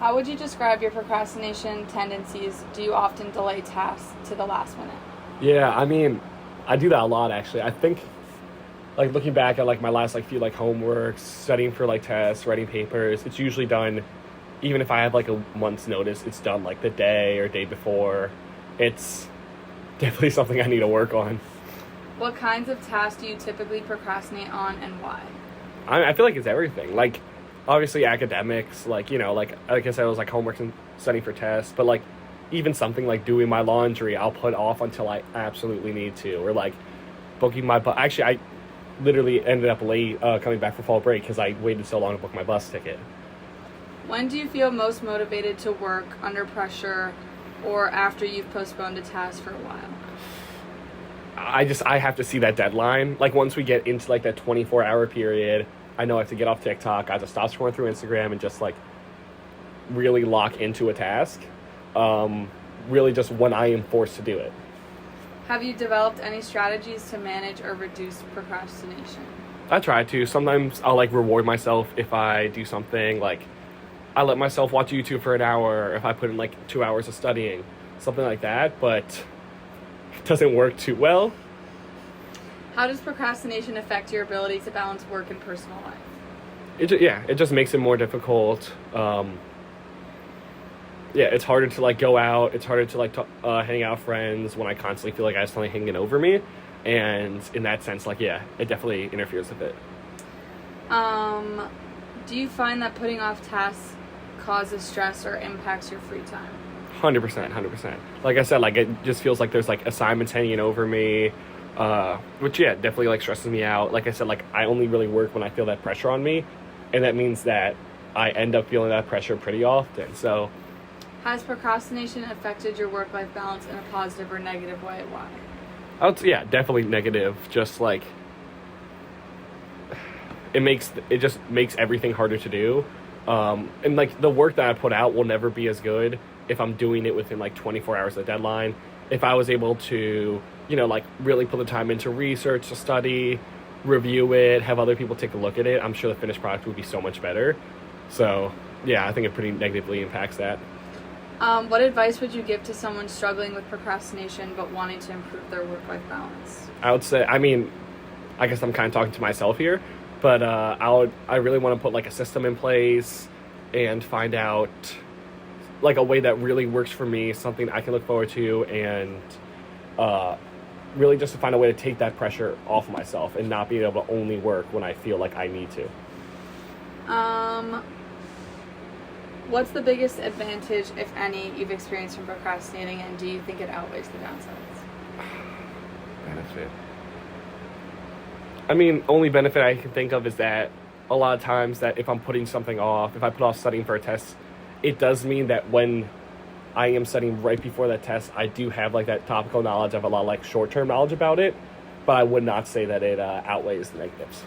How would you describe your procrastination tendencies? Do you often delay tasks to the last minute? Yeah, I mean, I do that a lot actually. I think like looking back at like my last like few like homeworks, studying for like tests, writing papers, it's usually done even if I have like a month's notice, it's done like the day or day before. It's definitely something I need to work on. What kinds of tasks do you typically procrastinate on and why? I feel like it's everything. Like obviously academics, like like I said, it was like homework and studying for tests, but like even something like doing my laundry, I'll put off until I absolutely need to, or like booking my bus. Actually, I literally ended up late coming back for fall break because I waited so long to book my bus ticket. When do you feel most motivated to work under pressure or after you've postponed a task for a while? I have to see that deadline. Like once we get into like that 24-hour period, I know I have to get off TikTok. I have to stop scrolling through Instagram and just like really lock into a task. Really just when I am forced to do it. Have you developed any strategies to manage or reduce procrastination? I try to. Sometimes I'll like reward myself if I do something. Like I let myself watch YouTube for an hour if I put in like 2 hours of studying, something like that, but it doesn't work too well. How does procrastination affect your ability to balance work and personal life? It just makes it more difficult. It's harder to like go out. It's harder to like hang out with friends when I constantly feel like I have something hanging over me. And in that sense, like, yeah, it definitely interferes with it. Do you find that putting off tasks causes stress or impacts your free time? 100%. Like I said, like it just feels like there's like assignments hanging over me, which definitely like stresses me out. Like I said, like I only really work when I feel that pressure on me, and that means that I end up feeling that pressure pretty often. So, has procrastination affected your work-life balance in a positive or negative way? Why? Definitely negative. Just like it just makes everything harder to do. And like the work that I put out will never be as good if I'm doing it within like 24 hours of the deadline. If I was able to, like really put the time into research, to study, review it, have other people take a look at it, I'm sure the finished product would be so much better. So yeah, I think it pretty negatively impacts that. What advice would you give to someone struggling with procrastination but wanting to improve their work-life balance? I would say, I guess I'm kind of talking to myself here, but I really want to put like a system in place and find out like a way that really works for me, something I can look forward to, and really just to find a way to take that pressure off of myself and not being able to only work when I feel like I need to. What's the biggest advantage, if any, you've experienced from procrastinating, and do you think it outweighs the downsides? Benefit. Only benefit I can think of is that a lot of times that if I'm putting something off, if I put off studying for a test, it does mean that when I am studying right before that test, I do have like that topical knowledge. I have a lot of like short-term knowledge about it, but I would not say that it outweighs the negatives.